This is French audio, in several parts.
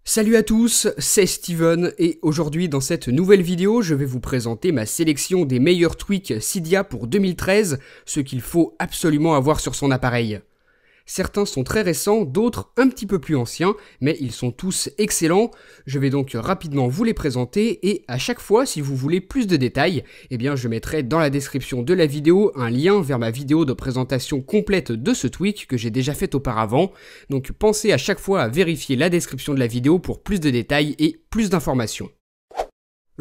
Salut à tous, c'est Steven et aujourd'hui dans cette nouvelle vidéo, je vais vous présenter ma sélection des meilleurs tweaks Cydia pour 2013, ce qu'il faut absolument avoir sur son appareil. Certains sont très récents, d'autres un petit peu plus anciens, mais ils sont tous excellents. Je vais donc rapidement vous les présenter et à chaque fois, si vous voulez plus de détails, eh bien je mettrai dans la description de la vidéo un lien vers ma vidéo de présentation complète de ce tweak que j'ai déjà fait auparavant. Donc pensez à chaque fois à vérifier la description de la vidéo pour plus de détails et plus d'informations.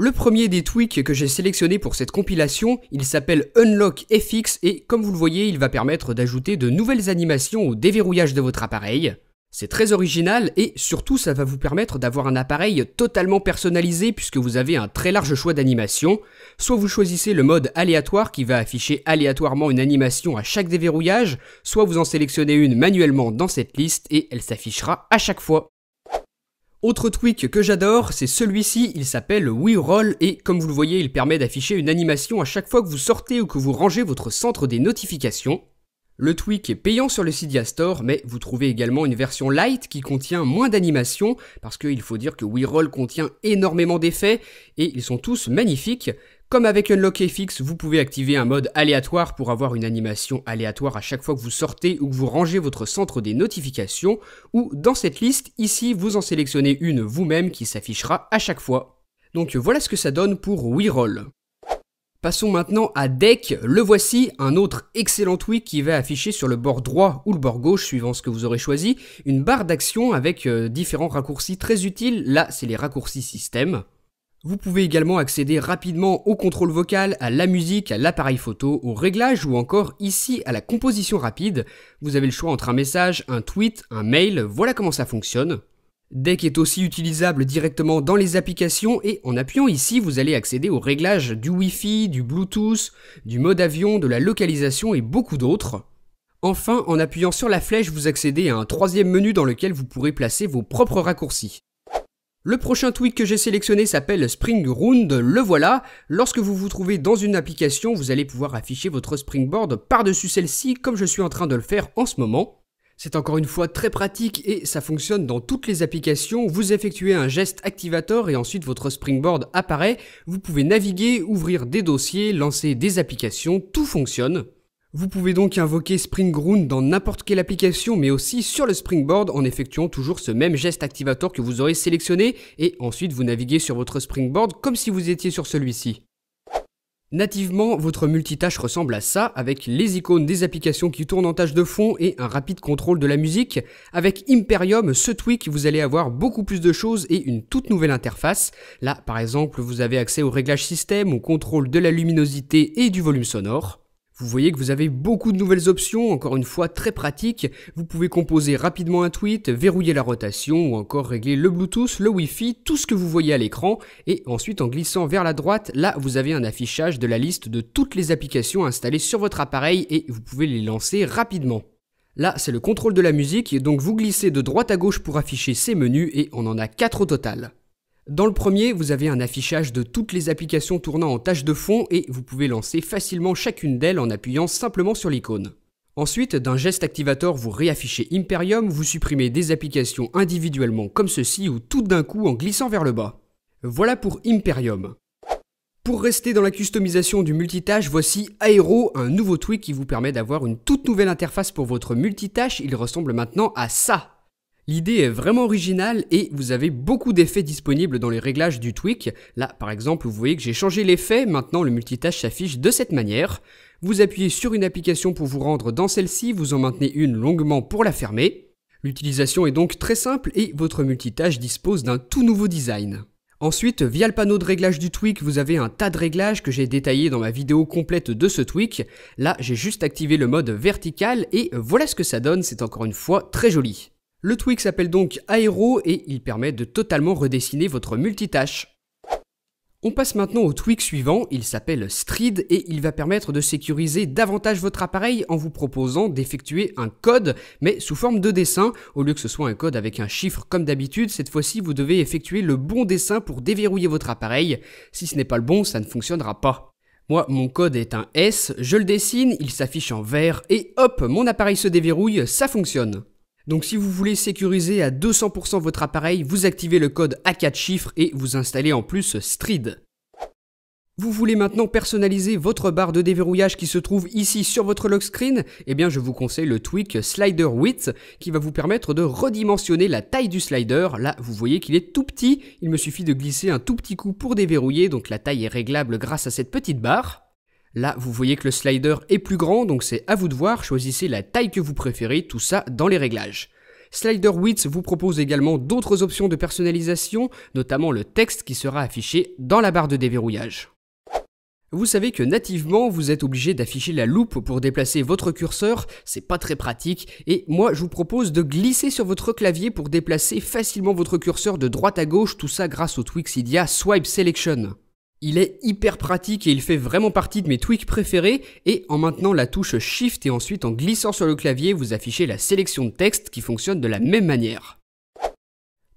Le premier des tweaks que j'ai sélectionné pour cette compilation, il s'appelle Unlock FX et comme vous le voyez, il va permettre d'ajouter de nouvelles animations au déverrouillage de votre appareil. C'est très original et surtout ça va vous permettre d'avoir un appareil totalement personnalisé puisque vous avez un très large choix d'animations. Soit vous choisissez le mode aléatoire qui va afficher aléatoirement une animation à chaque déverrouillage, soit vous en sélectionnez une manuellement dans cette liste et elle s'affichera à chaque fois. Autre tweak que j'adore, c'est celui-ci, il s'appelle WeRoll et comme vous le voyez, il permet d'afficher une animation à chaque fois que vous sortez ou que vous rangez votre centre des notifications. Le tweak est payant sur le Cydia Store, mais vous trouvez également une version light qui contient moins d'animations, parce qu'il faut dire que WeRoll contient énormément d'effets et ils sont tous magnifiques. Comme avec Unlock FX, vous pouvez activer un mode aléatoire pour avoir une animation aléatoire à chaque fois que vous sortez ou que vous rangez votre centre des notifications, ou dans cette liste, ici, vous en sélectionnez une vous-même qui s'affichera à chaque fois. Donc voilà ce que ça donne pour WeRoll. Passons maintenant à Deck, le voici, un autre excellent tweak qui va afficher sur le bord droit ou le bord gauche, suivant ce que vous aurez choisi, une barre d'action avec différents raccourcis très utiles, là c'est les raccourcis système. Vous pouvez également accéder rapidement au contrôle vocal, à la musique, à l'appareil photo, aux réglages ou encore ici à la composition rapide. Vous avez le choix entre un message, un tweet, un mail, voilà comment ça fonctionne. Deck est aussi utilisable directement dans les applications et en appuyant ici, vous allez accéder aux réglages du Wi-Fi, du Bluetooth, du mode avion, de la localisation et beaucoup d'autres. Enfin, en appuyant sur la flèche, vous accédez à un troisième menu dans lequel vous pourrez placer vos propres raccourcis. Le prochain tweak que j'ai sélectionné s'appelle Springboard, le voilà. Lorsque vous vous trouvez dans une application, vous allez pouvoir afficher votre Springboard par-dessus celle-ci comme je suis en train de le faire en ce moment. C'est encore une fois très pratique et ça fonctionne dans toutes les applications. Vous effectuez un geste activator et ensuite votre Springboard apparaît. Vous pouvez naviguer, ouvrir des dossiers, lancer des applications, tout fonctionne. Vous pouvez donc invoquer Springboard dans n'importe quelle application mais aussi sur le Springboard en effectuant toujours ce même geste activator que vous aurez sélectionné et ensuite vous naviguez sur votre Springboard comme si vous étiez sur celui-ci. Nativement, votre multitâche ressemble à ça avec les icônes des applications qui tournent en tâche de fond et un rapide contrôle de la musique. Avec Imperium, ce tweak, vous allez avoir beaucoup plus de choses et une toute nouvelle interface. Là, par exemple, vous avez accès au réglage système, au contrôle de la luminosité et du volume sonore. Vous voyez que vous avez beaucoup de nouvelles options, encore une fois très pratiques. Vous pouvez composer rapidement un tweet, verrouiller la rotation ou encore régler le Bluetooth, le Wi-Fi, tout ce que vous voyez à l'écran. Et ensuite en glissant vers la droite, là vous avez un affichage de la liste de toutes les applications installées sur votre appareil et vous pouvez les lancer rapidement. Là c'est le contrôle de la musique, donc vous glissez de droite à gauche pour afficher ces menus et on en a 4 au total. Dans le premier, vous avez un affichage de toutes les applications tournant en tâche de fond et vous pouvez lancer facilement chacune d'elles en appuyant simplement sur l'icône. Ensuite, d'un geste activator, vous réaffichez Imperium, vous supprimez des applications individuellement comme ceci ou tout d'un coup en glissant vers le bas. Voilà pour Imperium. Pour rester dans la customisation du multitâche, voici Aero, un nouveau tweak qui vous permet d'avoir une toute nouvelle interface pour votre multitâche. Il ressemble maintenant à ça. L'idée est vraiment originale et vous avez beaucoup d'effets disponibles dans les réglages du tweak. Là, par exemple, vous voyez que j'ai changé l'effet, maintenant le multitâche s'affiche de cette manière. Vous appuyez sur une application pour vous rendre dans celle-ci, vous en maintenez une longuement pour la fermer. L'utilisation est donc très simple et votre multitâche dispose d'un tout nouveau design. Ensuite, via le panneau de réglage du tweak, vous avez un tas de réglages que j'ai détaillés dans ma vidéo complète de ce tweak. Là, j'ai juste activé le mode vertical et voilà ce que ça donne, c'est encore une fois très joli. Le tweak s'appelle donc Aero et il permet de totalement redessiner votre multitâche. On passe maintenant au tweak suivant, il s'appelle Stride et il va permettre de sécuriser davantage votre appareil en vous proposant d'effectuer un code, mais sous forme de dessin. Au lieu que ce soit un code avec un chiffre comme d'habitude, cette fois-ci vous devez effectuer le bon dessin pour déverrouiller votre appareil. Si ce n'est pas le bon, ça ne fonctionnera pas. Moi, mon code est un S, je le dessine, il s'affiche en vert et hop, mon appareil se déverrouille, ça fonctionne. Donc si vous voulez sécuriser à 200% votre appareil, vous activez le code à 4 chiffres et vous installez en plus Stride. Vous voulez maintenant personnaliser votre barre de déverrouillage qui se trouve ici sur votre lock screen? Eh bien je vous conseille le tweak Slider Width qui va vous permettre de redimensionner la taille du slider. Là vous voyez qu'il est tout petit, il me suffit de glisser un tout petit coup pour déverrouiller, donc la taille est réglable grâce à cette petite barre. Là vous voyez que le slider est plus grand, donc c'est à vous de voir, choisissez la taille que vous préférez, tout ça dans les réglages. Slider Width vous propose également d'autres options de personnalisation, notamment le texte qui sera affiché dans la barre de déverrouillage. Vous savez que nativement, vous êtes obligé d'afficher la loupe pour déplacer votre curseur, c'est pas très pratique, et moi je vous propose de glisser sur votre clavier pour déplacer facilement votre curseur de droite à gauche, tout ça grâce au tweak Cydia Swipe Selection. Il est hyper pratique et il fait vraiment partie de mes tweaks préférés, et en maintenant la touche Shift et ensuite en glissant sur le clavier, vous affichez la sélection de texte qui fonctionne de la même manière.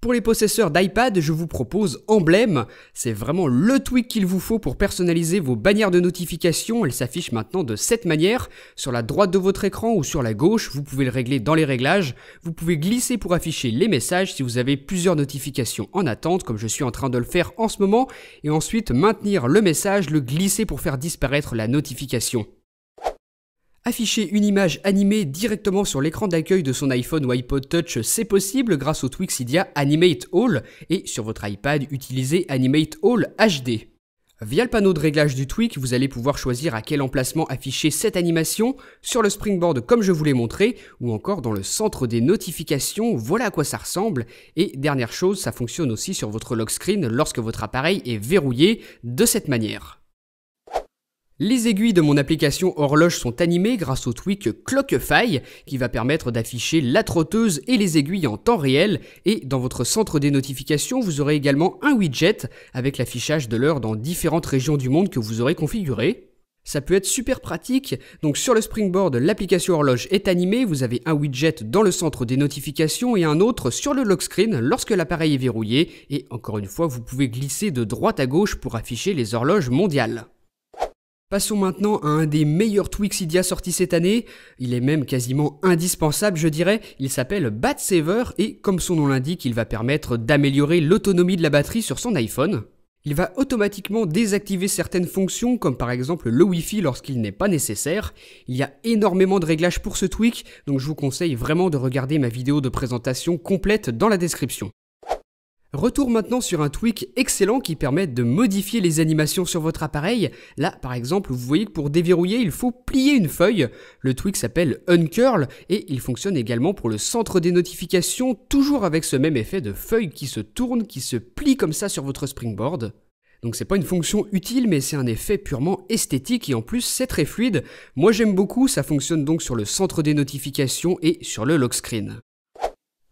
Pour les possesseurs d'iPad, je vous propose Emblème. C'est vraiment le tweak qu'il vous faut pour personnaliser vos bannières de notification. Elles s'affichent maintenant de cette manière. Sur la droite de votre écran ou sur la gauche, vous pouvez le régler dans les réglages. Vous pouvez glisser pour afficher les messages si vous avez plusieurs notifications en attente, comme je suis en train de le faire en ce moment. Et ensuite, maintenir le message, le glisser pour faire disparaître la notification. Afficher une image animée directement sur l'écran d'accueil de son iPhone ou iPod Touch, c'est possible grâce au tweak Cydia Animate All, et sur votre iPad, utilisez Animate All HD. Via le panneau de réglage du tweak, vous allez pouvoir choisir à quel emplacement afficher cette animation, sur le springboard comme je vous l'ai montré, ou encore dans le centre des notifications, voilà à quoi ça ressemble. Et dernière chose, ça fonctionne aussi sur votre lock screen lorsque votre appareil est verrouillé de cette manière. Les aiguilles de mon application horloge sont animées grâce au tweak Clockify qui va permettre d'afficher la trotteuse et les aiguilles en temps réel, et dans votre centre des notifications vous aurez également un widget avec l'affichage de l'heure dans différentes régions du monde que vous aurez configuré. Ça peut être super pratique, donc sur le springboard l'application horloge est animée, vous avez un widget dans le centre des notifications et un autre sur le lock screen lorsque l'appareil est verrouillé, et encore une fois vous pouvez glisser de droite à gauche pour afficher les horloges mondiales. Passons maintenant à un des meilleurs tweaks Cydia sortis cette année, il est même quasiment indispensable je dirais, il s'appelle Bat Saver et comme son nom l'indique, il va permettre d'améliorer l'autonomie de la batterie sur son iPhone. Il va automatiquement désactiver certaines fonctions comme par exemple le Wi-Fi lorsqu'il n'est pas nécessaire. Il y a énormément de réglages pour ce tweak, donc je vous conseille vraiment de regarder ma vidéo de présentation complète dans la description. Retour maintenant sur un tweak excellent qui permet de modifier les animations sur votre appareil. Là, par exemple, vous voyez que pour déverrouiller, il faut plier une feuille. Le tweak s'appelle Uncurl et il fonctionne également pour le centre des notifications, toujours avec ce même effet de feuille qui se tourne, qui se plie comme ça sur votre springboard. Donc c'est pas une fonction utile, mais c'est un effet purement esthétique et en plus c'est très fluide. Moi j'aime beaucoup, ça fonctionne donc sur le centre des notifications et sur le lock screen.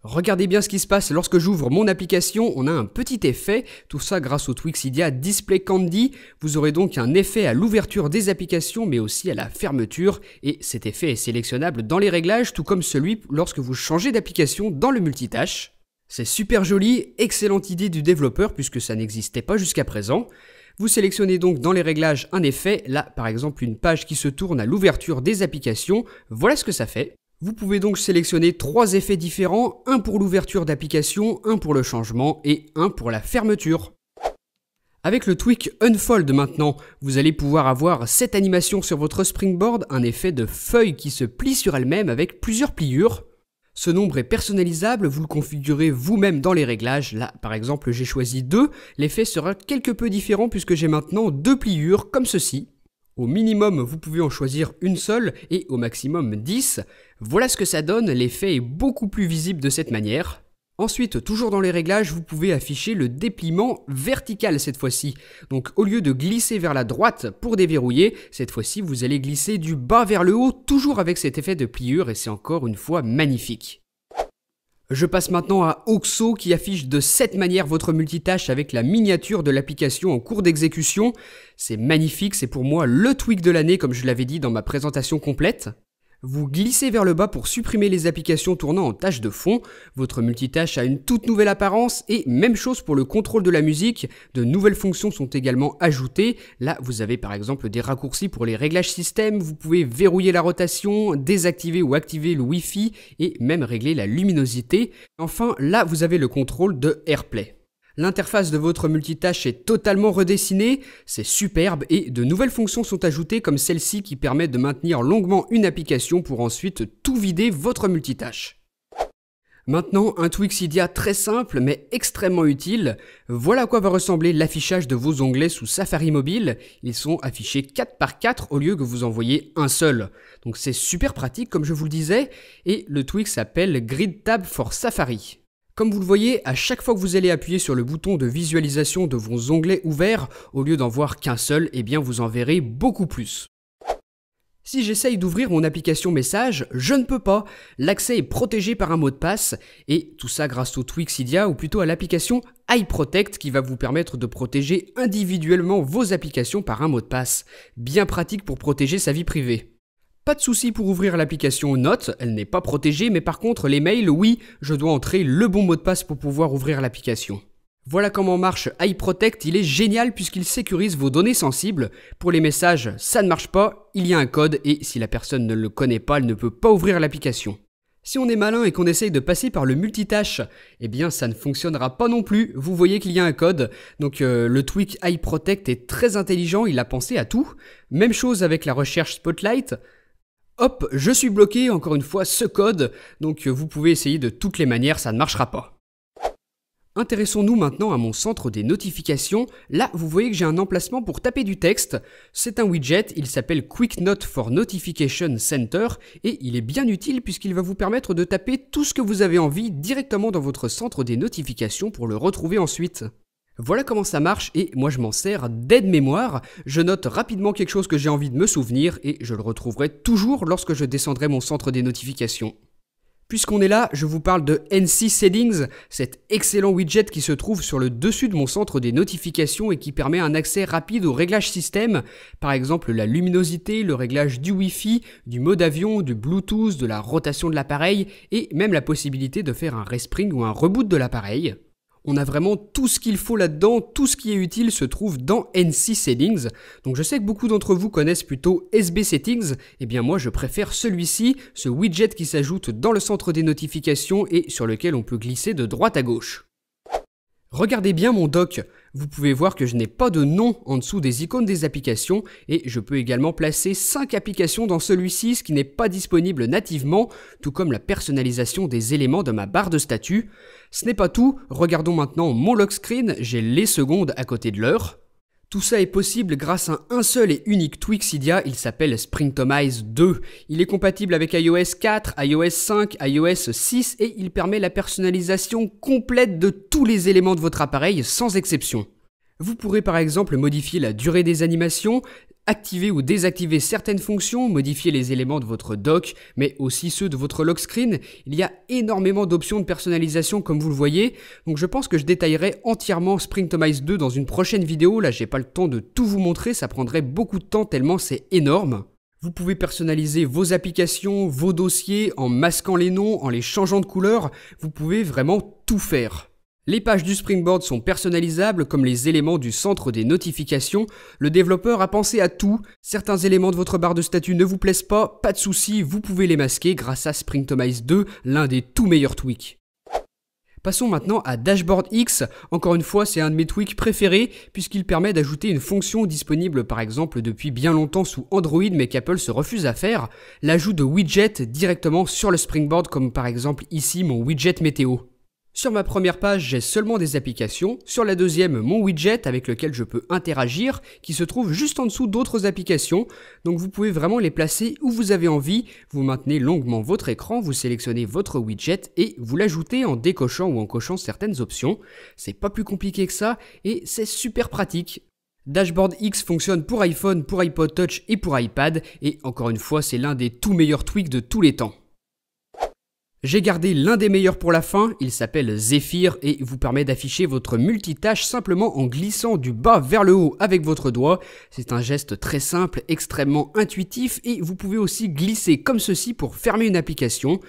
Regardez bien ce qui se passe lorsque j'ouvre mon application, on a un petit effet, tout ça grâce au tweak Cydia Display Candy. Vous aurez donc un effet à l'ouverture des applications mais aussi à la fermeture et cet effet est sélectionnable dans les réglages tout comme celui lorsque vous changez d'application dans le multitâche. C'est super joli, excellente idée du développeur puisque ça n'existait pas jusqu'à présent. Vous sélectionnez donc dans les réglages un effet, là par exemple une page qui se tourne à l'ouverture des applications, voilà ce que ça fait. Vous pouvez donc sélectionner 3 effets différents, un pour l'ouverture d'application, un pour le changement et un pour la fermeture. Avec le tweak Unfold maintenant, vous allez pouvoir avoir cette animation sur votre springboard, un effet de feuille qui se plie sur elle-même avec plusieurs pliures. Ce nombre est personnalisable, vous le configurez vous-même dans les réglages. Là, par exemple, j'ai choisi 2. L'effet sera quelque peu différent puisque j'ai maintenant 2 pliures comme ceci. Au minimum, vous pouvez en choisir une seule et au maximum 10. Voilà ce que ça donne, l'effet est beaucoup plus visible de cette manière. Ensuite, toujours dans les réglages, vous pouvez afficher le dépliement vertical cette fois-ci. Donc au lieu de glisser vers la droite pour déverrouiller, cette fois-ci vous allez glisser du bas vers le haut, toujours avec cet effet de pliure et c'est encore une fois magnifique. Je passe maintenant à Oxo qui affiche de cette manière votre multitâche avec la miniature de l'application en cours d'exécution. C'est magnifique, c'est pour moi le tweak de l'année comme je l'avais dit dans ma présentation complète. Vous glissez vers le bas pour supprimer les applications tournant en tâche de fond. Votre multitâche a une toute nouvelle apparence et même chose pour le contrôle de la musique. De nouvelles fonctions sont également ajoutées. Là, vous avez par exemple des raccourcis pour les réglages système. Vous pouvez verrouiller la rotation, désactiver ou activer le Wi-Fi et même régler la luminosité. Enfin, là, vous avez le contrôle de AirPlay. L'interface de votre multitâche est totalement redessinée, c'est superbe et de nouvelles fonctions sont ajoutées comme celle-ci qui permet de maintenir longuement une application pour ensuite tout vider votre multitâche. Maintenant, un tweak Cydia très simple mais extrêmement utile. Voilà à quoi va ressembler l'affichage de vos onglets sous Safari mobile. Ils sont affichés 4 par 4 au lieu que vous en voyez un seul. Donc c'est super pratique comme je vous le disais et le tweak s'appelle Grid Tab for Safari. Comme vous le voyez, à chaque fois que vous allez appuyer sur le bouton de visualisation de vos onglets ouverts, au lieu d'en voir qu'un seul, eh bien vous en verrez beaucoup plus. Si j'essaye d'ouvrir mon application message, je ne peux pas. L'accès est protégé par un mot de passe, et tout ça grâce au tweak Cydia, ou plutôt à l'application iProtect qui va vous permettre de protéger individuellement vos applications par un mot de passe. Bien pratique pour protéger sa vie privée. Pas de souci pour ouvrir l'application Notes, elle n'est pas protégée, mais par contre les mails, oui, je dois entrer le bon mot de passe pour pouvoir ouvrir l'application. Voilà comment marche iProtect, il est génial puisqu'il sécurise vos données sensibles. Pour les messages, ça ne marche pas, il y a un code et si la personne ne le connaît pas, elle ne peut pas ouvrir l'application. Si on est malin et qu'on essaye de passer par le multitâche, eh bien ça ne fonctionnera pas non plus. Vous voyez qu'il y a un code, donc le tweak iProtect est très intelligent, il a pensé à tout. Même chose avec la recherche Spotlight. Hop, je suis bloqué, encore une fois, ce code, donc vous pouvez essayer de toutes les manières, ça ne marchera pas. Intéressons-nous maintenant à mon centre des notifications. Là, vous voyez que j'ai un emplacement pour taper du texte. C'est un widget, il s'appelle Quick Note for Notification Center et il est bien utile puisqu'il va vous permettre de taper tout ce que vous avez envie directement dans votre centre des notifications pour le retrouver ensuite. Voilà comment ça marche et moi je m'en sers d'aide-mémoire. Je note rapidement quelque chose que j'ai envie de me souvenir et je le retrouverai toujours lorsque je descendrai mon centre des notifications. Puisqu'on est là, je vous parle de NC Settings, cet excellent widget qui se trouve sur le dessus de mon centre des notifications et qui permet un accès rapide aux réglages système, par exemple la luminosité, le réglage du Wi-Fi, du mode avion, du Bluetooth, de la rotation de l'appareil et même la possibilité de faire un respring ou un reboot de l'appareil. On a vraiment tout ce qu'il faut là-dedans, tout ce qui est utile se trouve dans NC Settings. Donc je sais que beaucoup d'entre vous connaissent plutôt SB Settings, et bien moi je préfère celui-ci, ce widget qui s'ajoute dans le centre des notifications et sur lequel on peut glisser de droite à gauche. Regardez bien mon dock, vous pouvez voir que je n'ai pas de nom en dessous des icônes des applications et je peux également placer 5 applications dans celui-ci, ce qui n'est pas disponible nativement, tout comme la personnalisation des éléments de ma barre de statut. Ce n'est pas tout, regardons maintenant mon lock screen, j'ai les secondes à côté de l'heure. Tout ça est possible grâce à un seul et unique tweak Cydia, il s'appelle Springtomize 2. Il est compatible avec iOS 4, iOS 5, iOS 6 et il permet la personnalisation complète de tous les éléments de votre appareil sans exception. Vous pourrez par exemple modifier la durée des animations, activer ou désactiver certaines fonctions, modifier les éléments de votre dock, mais aussi ceux de votre lock screen. Il y a énormément d'options de personnalisation comme vous le voyez, donc je pense que je détaillerai entièrement Springtomize 2 dans une prochaine vidéo. Là j'ai pas le temps de tout vous montrer, ça prendrait beaucoup de temps tellement c'est énorme. Vous pouvez personnaliser vos applications, vos dossiers, en masquant les noms, en les changeant de couleur, vous pouvez vraiment tout faire. Les pages du Springboard sont personnalisables comme les éléments du centre des notifications. Le développeur a pensé à tout. Certains éléments de votre barre de statut ne vous plaisent pas de souci, vous pouvez les masquer grâce à Springtomize 2, l'un des tout meilleurs tweaks. Passons maintenant à Dashboard X. Encore une fois, c'est un de mes tweaks préférés puisqu'il permet d'ajouter une fonction disponible par exemple depuis bien longtemps sous Android mais qu'Apple se refuse à faire, l'ajout de widgets directement sur le Springboard comme par exemple ici mon widget météo. Sur ma première page, j'ai seulement des applications. Sur la deuxième, mon widget avec lequel je peux interagir, qui se trouve juste en dessous d'autres applications. Donc vous pouvez vraiment les placer où vous avez envie. Vous maintenez longuement votre écran, vous sélectionnez votre widget et vous l'ajoutez en décochant ou en cochant certaines options. C'est pas plus compliqué que ça et c'est super pratique. Dashboard X fonctionne pour iPhone, pour iPod Touch et pour iPad. Et encore une fois, c'est l'un des tout meilleurs tweaks de tous les temps. J'ai gardé l'un des meilleurs pour la fin, il s'appelle Zephyr et vous permet d'afficher votre multitâche simplement en glissant du bas vers le haut avec votre doigt. C'est un geste très simple, extrêmement intuitif et vous pouvez aussi glisser comme ceci pour fermer une application.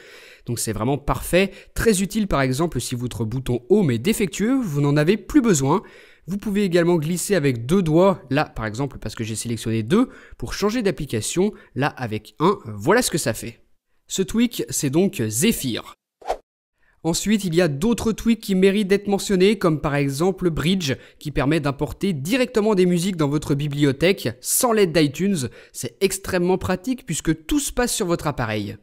Donc c'est vraiment parfait, très utile par exemple si votre bouton Home est défectueux, vous n'en avez plus besoin. Vous pouvez également glisser avec 2 doigts, là par exemple parce que j'ai sélectionné 2, pour changer d'application, là avec 1, voilà ce que ça fait. Ce tweak, c'est donc Zephyr. Ensuite, il y a d'autres tweaks qui méritent d'être mentionnés, comme par exemple Bridge, qui permet d'importer directement des musiques dans votre bibliothèque, sans l'aide d'iTunes. C'est extrêmement pratique puisque tout se passe sur votre appareil.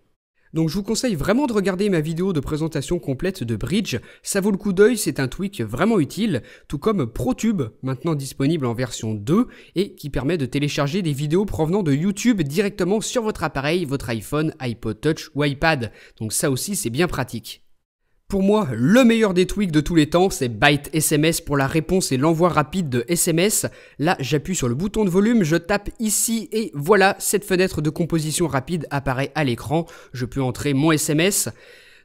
Donc je vous conseille vraiment de regarder ma vidéo de présentation complète de Bridge, ça vaut le coup d'œil, c'est un tweak vraiment utile, tout comme ProTube, maintenant disponible en version 2, et qui permet de télécharger des vidéos provenant de YouTube directement sur votre appareil, votre iPhone, iPod Touch ou iPad, donc ça aussi c'est bien pratique. Pour moi, le meilleur des tweaks de tous les temps, c'est Byte SMS pour la réponse et l'envoi rapide de SMS. Là, j'appuie sur le bouton de volume, je tape ici et voilà, cette fenêtre de composition rapide apparaît à l'écran. Je peux entrer mon SMS.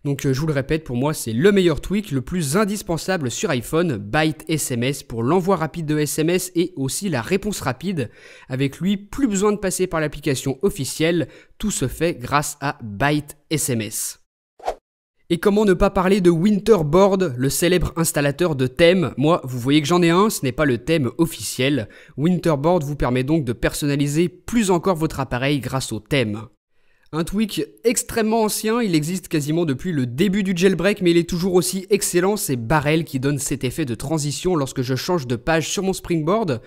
Donc je vous le répète, pour moi, c'est le meilleur tweak, le plus indispensable sur iPhone, Byte SMS pour l'envoi rapide de SMS et aussi la réponse rapide. Avec lui, plus besoin de passer par l'application officielle, tout se fait grâce à Byte SMS. Et comment ne pas parler de Winterboard, le célèbre installateur de thèmes. Moi, vous voyez que j'en ai un, ce n'est pas le thème officiel. Winterboard vous permet donc de personnaliser plus encore votre appareil grâce au thème. Un tweak extrêmement ancien, il existe quasiment depuis le début du jailbreak, mais il est toujours aussi excellent, c'est Barrel qui donne cet effet de transition lorsque je change de page sur mon Springboard.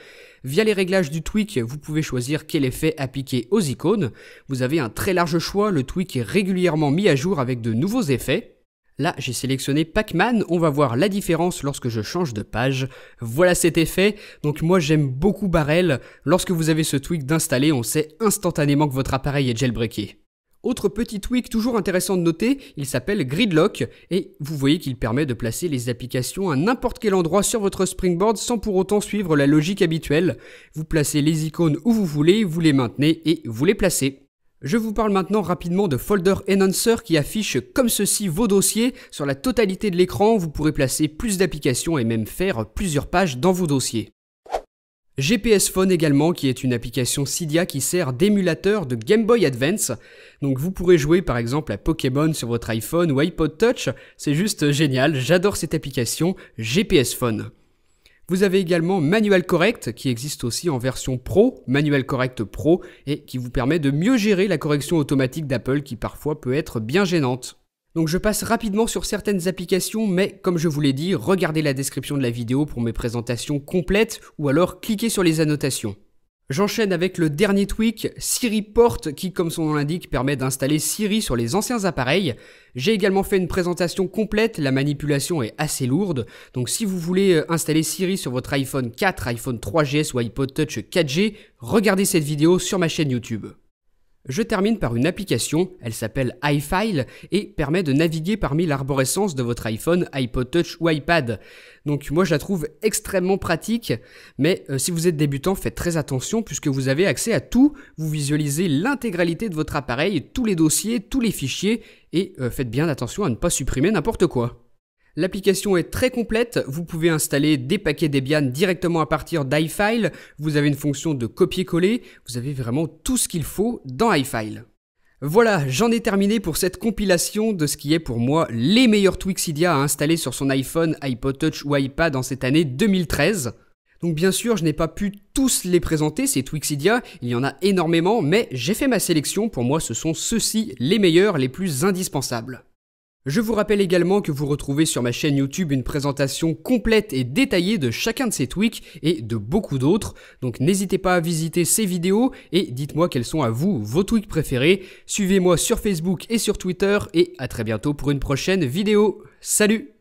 Via les réglages du tweak, vous pouvez choisir quel effet appliquer aux icônes. Vous avez un très large choix, le tweak est régulièrement mis à jour avec de nouveaux effets. Là, j'ai sélectionné Pac-Man, on va voir la différence lorsque je change de page. Voilà cet effet, donc moi j'aime beaucoup Barrel. Lorsque vous avez ce tweak d'installer, on sait instantanément que votre appareil est jailbreaké. Autre petit tweak toujours intéressant de noter, il s'appelle Gridlock et vous voyez qu'il permet de placer les applications à n'importe quel endroit sur votre Springboard sans pour autant suivre la logique habituelle. Vous placez les icônes où vous voulez, vous les maintenez et vous les placez. Je vous parle maintenant rapidement de Folder Enhancer qui affiche comme ceci vos dossiers. Sur la totalité de l'écran, vous pourrez placer plus d'applications et même faire plusieurs pages dans vos dossiers. GPS Phone également, qui est une application Cydia qui sert d'émulateur de Game Boy Advance. Donc vous pourrez jouer par exemple à Pokémon sur votre iPhone ou iPod Touch. C'est juste génial, j'adore cette application GPS Phone. Vous avez également Manual Correct qui existe aussi en version Pro, Manual Correct Pro, et qui vous permet de mieux gérer la correction automatique d'Apple qui parfois peut être bien gênante. Donc je passe rapidement sur certaines applications, mais comme je vous l'ai dit, regardez la description de la vidéo pour mes présentations complètes ou alors cliquez sur les annotations. J'enchaîne avec le dernier tweak, Siri Port, qui comme son nom l'indique permet d'installer Siri sur les anciens appareils. J'ai également fait une présentation complète, la manipulation est assez lourde, donc si vous voulez installer Siri sur votre iPhone 4, iPhone 3GS ou iPod Touch 4G, regardez cette vidéo sur ma chaîne YouTube. Je termine par une application, elle s'appelle iFile et permet de naviguer parmi l'arborescence de votre iPhone, iPod Touch ou iPad. Donc moi je la trouve extrêmement pratique, mais si vous êtes débutant, faites très attention puisque vous avez accès à tout, vous visualisez l'intégralité de votre appareil, tous les dossiers, tous les fichiers et faites bien attention à ne pas supprimer n'importe quoi. L'application est très complète, vous pouvez installer des paquets Debian directement à partir d'iFile, vous avez une fonction de copier-coller, vous avez vraiment tout ce qu'il faut dans iFile. Voilà, j'en ai terminé pour cette compilation de ce qui est pour moi les meilleurs tweaks Cydia à installer sur son iPhone, iPod Touch ou iPad en cette année 2013. Donc bien sûr, je n'ai pas pu tous les présenter, ces tweaks Cydia, il y en a énormément, mais j'ai fait ma sélection, pour moi ce sont ceux-ci les meilleurs, les plus indispensables. Je vous rappelle également que vous retrouvez sur ma chaîne YouTube une présentation complète et détaillée de chacun de ces tweaks et de beaucoup d'autres. Donc n'hésitez pas à visiter ces vidéos et dites-moi quels sont à vous vos tweaks préférés. Suivez-moi sur Facebook et sur Twitter et à très bientôt pour une prochaine vidéo. Salut!